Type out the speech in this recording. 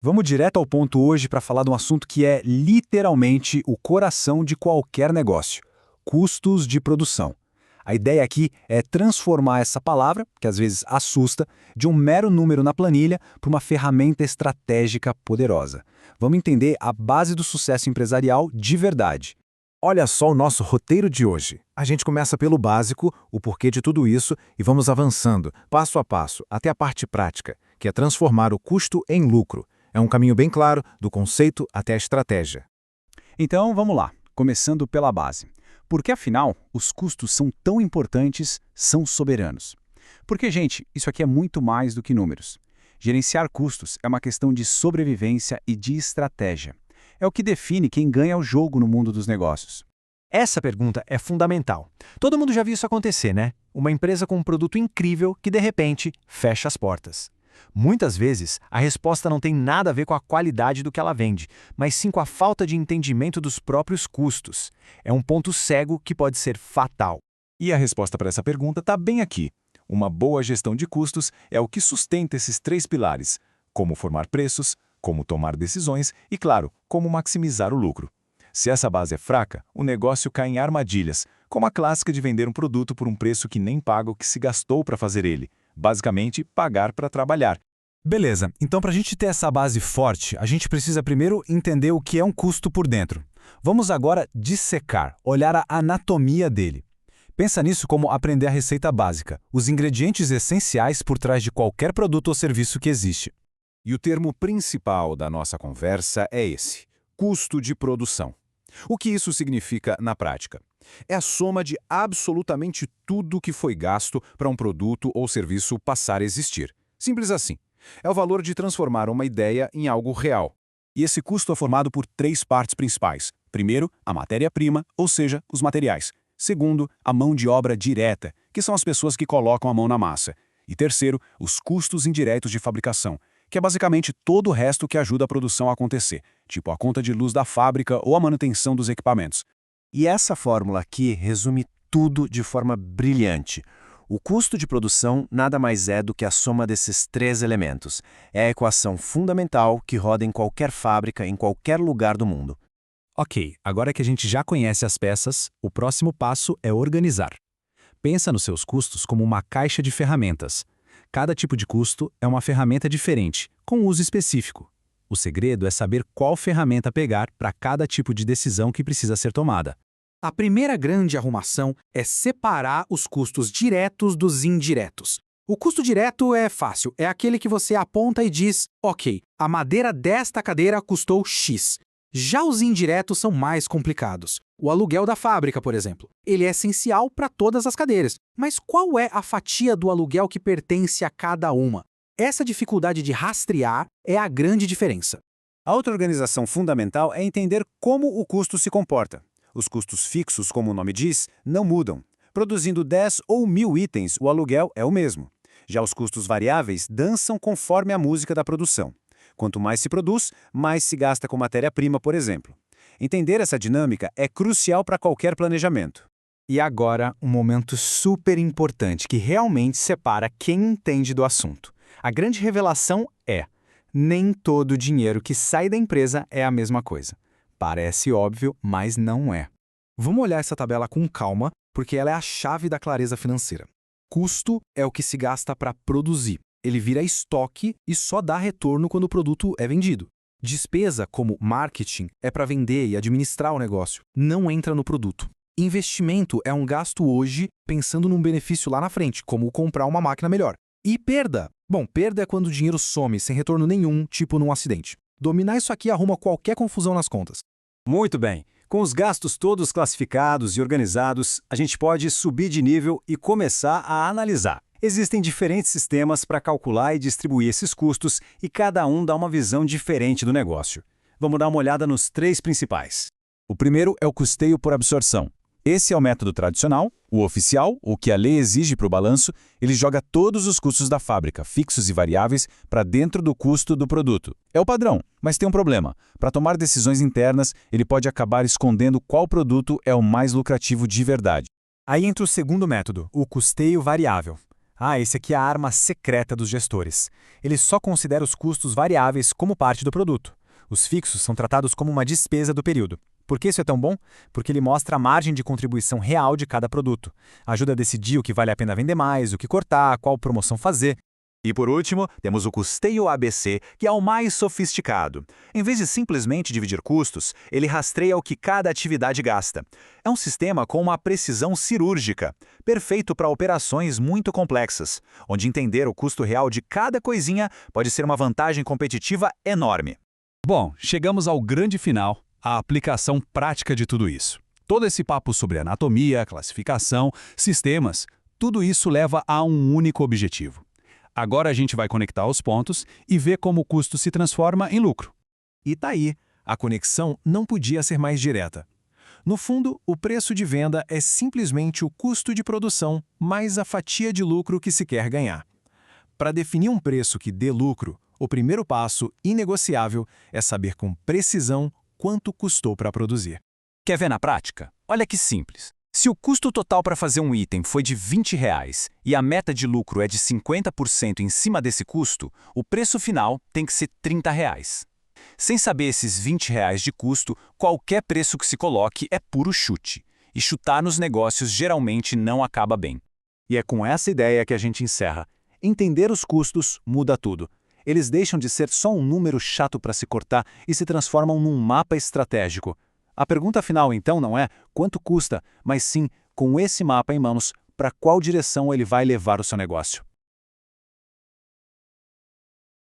Vamos direto ao ponto hoje para falar de um assunto que é literalmente o coração de qualquer negócio: custos de produção. A ideia aqui é transformar essa palavra, que às vezes assusta, de um mero número na planilha para uma ferramenta estratégica poderosa. Vamos entender a base do sucesso empresarial de verdade. Olha só o nosso roteiro de hoje. A gente começa pelo básico, o porquê de tudo isso, e vamos avançando, passo a passo, até a parte prática, que é transformar o custo em lucro. É um caminho bem claro, do conceito até a estratégia. Então vamos lá, começando pela base. Porque afinal, os custos são tão importantes, são soberanos. Porque, gente, isso aqui é muito mais do que números. Gerenciar custos é uma questão de sobrevivência e de estratégia. É o que define quem ganha o jogo no mundo dos negócios. Essa pergunta é fundamental. Todo mundo já viu isso acontecer, né? Uma empresa com um produto incrível que, de repente, fecha as portas. Muitas vezes, a resposta não tem nada a ver com a qualidade do que ela vende, mas sim com a falta de entendimento dos próprios custos. É um ponto cego que pode ser fatal. E a resposta para essa pergunta está bem aqui. Uma boa gestão de custos é o que sustenta esses três pilares: como formar preços, como tomar decisões e, claro, como maximizar o lucro. Se essa base é fraca, o negócio cai em armadilhas, como a clássica de vender um produto por um preço que nem paga o que se gastou para fazer ele. Basicamente, pagar para trabalhar. Beleza, então para a gente ter essa base forte, a gente precisa primeiro entender o que é um custo por dentro. Vamos agora dissecar, olhar a anatomia dele. Pensa nisso como aprender a receita básica, os ingredientes essenciais por trás de qualquer produto ou serviço que existe. E o termo principal da nossa conversa é esse: custo de produção. O que isso significa na prática? É a soma de absolutamente tudo que foi gasto para um produto ou serviço passar a existir. Simples assim. É o valor de transformar uma ideia em algo real. E esse custo é formado por três partes principais. Primeiro, a matéria-prima, ou seja, os materiais. Segundo, a mão de obra direta, que são as pessoas que colocam a mão na massa. E terceiro, os custos indiretos de fabricação, que é basicamente todo o resto que ajuda a produção a acontecer, tipo a conta de luz da fábrica ou a manutenção dos equipamentos. E essa fórmula aqui resume tudo de forma brilhante. O custo de produção nada mais é do que a soma desses três elementos. É a equação fundamental que roda em qualquer fábrica, em qualquer lugar do mundo. Ok, agora que a gente já conhece as peças, o próximo passo é organizar. Pensa nos seus custos como uma caixa de ferramentas. Cada tipo de custo é uma ferramenta diferente, com uso específico. O segredo é saber qual ferramenta pegar para cada tipo de decisão que precisa ser tomada. A primeira grande arrumação é separar os custos diretos dos indiretos. O custo direto é fácil, é aquele que você aponta e diz: ok, a madeira desta cadeira custou X. Já os indiretos são mais complicados. O aluguel da fábrica, por exemplo. Ele é essencial para todas as cadeiras. Mas qual é a fatia do aluguel que pertence a cada uma? Essa dificuldade de rastrear é a grande diferença. A outra organização fundamental é entender como o custo se comporta. Os custos fixos, como o nome diz, não mudam. Produzindo 10 ou 1000 itens, o aluguel é o mesmo. Já os custos variáveis dançam conforme a música da produção. Quanto mais se produz, mais se gasta com matéria-prima, por exemplo. Entender essa dinâmica é crucial para qualquer planejamento. E agora, um momento super importante que realmente separa quem entende do assunto. A grande revelação é: nem todo o dinheiro que sai da empresa é a mesma coisa. Parece óbvio, mas não é. Vamos olhar essa tabela com calma, porque ela é a chave da clareza financeira. Custo é o que se gasta para produzir. Ele vira estoque e só dá retorno quando o produto é vendido. Despesa, como marketing, é para vender e administrar o negócio. Não entra no produto. Investimento é um gasto hoje pensando num benefício lá na frente, como comprar uma máquina melhor. E perda? Bom, perda é quando o dinheiro some sem retorno nenhum, tipo num acidente. Dominar isso aqui arruma qualquer confusão nas contas. Muito bem. Com os gastos todos classificados e organizados, a gente pode subir de nível e começar a analisar. Existem diferentes sistemas para calcular e distribuir esses custos e cada um dá uma visão diferente do negócio. Vamos dar uma olhada nos três principais. O primeiro é o custeio por absorção. Esse é o método tradicional, o oficial, o que a lei exige para o balanço. Ele joga todos os custos da fábrica, fixos e variáveis, para dentro do custo do produto. É o padrão, mas tem um problema. Para tomar decisões internas, ele pode acabar escondendo qual produto é o mais lucrativo de verdade. Aí entra o segundo método, o custeio variável. Esse aqui é a arma secreta dos gestores. Ele só considera os custos variáveis como parte do produto. Os fixos são tratados como uma despesa do período. Por que isso é tão bom? Porque ele mostra a margem de contribuição real de cada produto. Ajuda a decidir o que vale a pena vender mais, o que cortar, qual promoção fazer. E por último, temos o custeio ABC, que é o mais sofisticado. Em vez de simplesmente dividir custos, ele rastreia o que cada atividade gasta. É um sistema com uma precisão cirúrgica, perfeito para operações muito complexas, onde entender o custo real de cada coisinha pode ser uma vantagem competitiva enorme. Bom, chegamos ao grande final, a aplicação prática de tudo isso. Todo esse papo sobre anatomia, classificação, sistemas, tudo isso leva a um único objetivo. Agora a gente vai conectar os pontos e ver como o custo se transforma em lucro. E tá aí, a conexão não podia ser mais direta. No fundo, o preço de venda é simplesmente o custo de produção mais a fatia de lucro que se quer ganhar. Para definir um preço que dê lucro, o primeiro passo, inegociável, é saber com precisão quanto custou para produzir. Quer ver na prática? Olha que simples. Se o custo total para fazer um item foi de R$20 e a meta de lucro é de 50% em cima desse custo, o preço final tem que ser R$30. Sem saber esses R$20 de custo, qualquer preço que se coloque é puro chute. E chutar nos negócios geralmente não acaba bem. E é com essa ideia que a gente encerra. Entender os custos muda tudo. Eles deixam de ser só um número chato para se cortar e se transformam num mapa estratégico. A pergunta final, então, não é quanto custa, mas sim, com esse mapa em mãos, para qual direção ele vai levar o seu negócio.